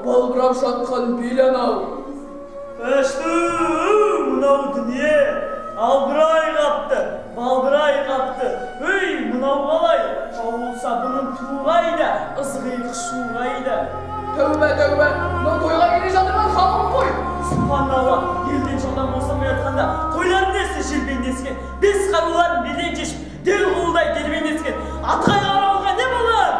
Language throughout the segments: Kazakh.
балбырап жатқан бел анау. Өшті, мынау дүние, албырай қапты, балбырай қапты. Өй, мынау қалай, жауылса бұның туғайды, ызғиық шуғайды. Тәубә, тәубә, мынау тойға келе жатырған халық қой. Субханалла, елден жолдан босамай жатқанда, тойларын несі желбендескен, бес қаруларын белден кешіп, дел қолдай дербендескен. Атығай қарауылға не болар?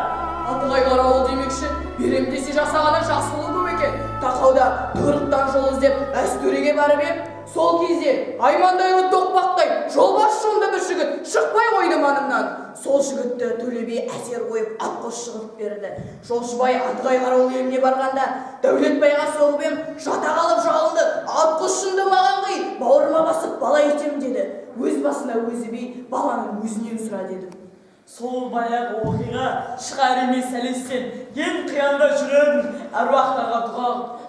Атығай қарауыл демекші, беремдесе жасағаны жақсылығы көп екен. Тақауда тығырықтан жол іздеп әстөреге барып ем. Сол кезде аймандайлы тоқпақтай жолбас жонды бір жігіт шықпай қойды манымнан. Сол жігітті Төле би әсер қойып атқос шығып берді. Жолшыбай Атығай қарауыл еліне барғанда Дәулетбайға соғып ем, жата қалып жалынды. Атқос жынды маған қи, бауырыма басып бала етем деді. Өз басына өзі би баланың өзінен сұра деді. Сол баяғы оқиға шығар емес әлестен, ең қиянда жүрегім әруақтарға дұға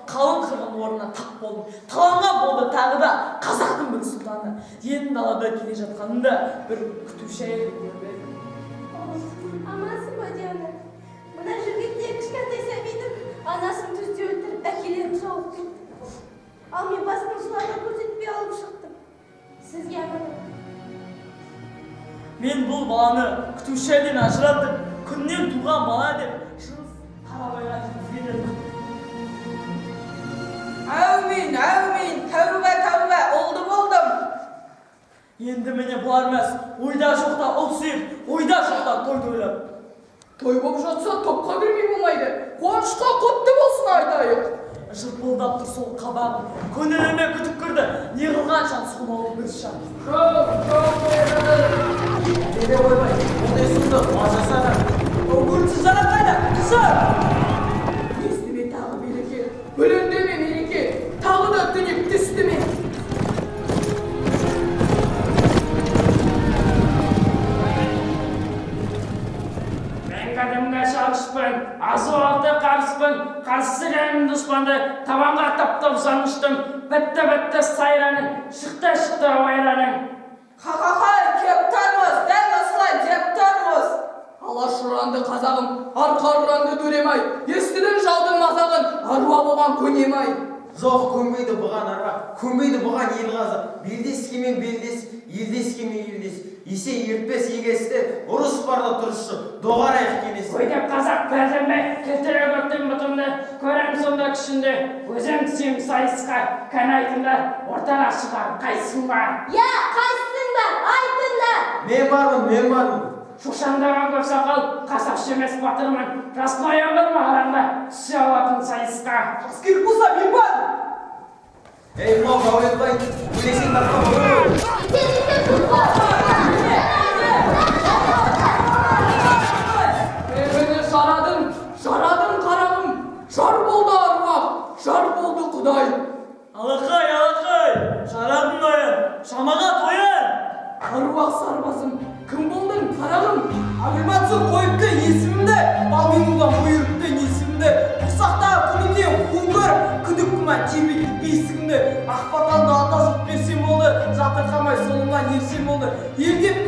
қалың қырғын орнына тап болдым. Таланға болды тағы да қазақтың бір сұлтаны. Енді далада келе жатқанында бір күтуші әйелді көрдім. Амансың ба Диана? Мына жігітте кішкентай сәбидің анасын түзде өлтіріп әкелерін шауып кетті. Ал мен басқыншыларға көрсетпей алып шықтым. Сізге аманат. Мен бұл баланы күтуші әйелден ажыраттым. Күннен туған бала деп шыңыз Қарабайға жеткізген. Әумин, әумин, тәубә, тәубә, болдым. Енді міне бұлар емес, ойда жоқта ұл сүйіп, ойда жоқта той тойлап. Той боп жатса топқа кірмей болмайды. Қуанышқа құтты болсын айтайық. Жырпылдап тұр сол қабағым, көңіліме күтіп кірді, не қылған шан сұмауы бір шан. Неге ойбай, ондай сұмды ажасана. Өгілсіз жаратпайды, қызыр! Естіме тағы береке, бүліндеме мереке, тағы да түнек түстіме. Кәдімгі шалышпын, азы алты қарыспын, қарсы кәмін дұшпанды табанға таптап саныштым. Бітті сайраның, шықты ойраның. Ха-ха-ха, кеп тұрмыз, дәл осылай деп тұрмыз. Алаш ұранды қазағым, арқа ұранды дөремай, естідің жаудың мазағын, аруа болған көнемай. Жоқ, көнбейді бұған аруа, көнбейді бұған ел қазы. Белдескемен белдес, елдескемен елдес. Есе ертпес егесті, ұрыс барда тұрышы, доғарайық кенесі. Өйтіп қазақ бәлдімі, келтіре көктің бұтымды, көрем сонда күшінде. Өзім түсем сайысқа, кән айтыңдар, ортаға шығар, қайсың бар? Я, қайсың бар, айтыңдар. Мен бармын. Шушандаған көп сақал, қасапшы емес батырмын. Жасын аян бар ма араңда, түсе алатын сайысқа. Аскер болса мен бар. Ей, мынау Дәулетбай, өлесен тартқан Жарадым қарағым, жар болды аруақ, жар болды құдай. Алақай, жарадың ойын, шамаға тойын! Аруақ сарбазым, кім болдың қарағым? Агримация қойыпты есімімді, балминулан бұйырыпты несімді. Құсақтағы күнімде қуыңғыр, күдік күмән тербетті бесігімді. Ақбатанды ата жұрт берсем болды, жатырқамай солымнан ерсем болды. Елдеп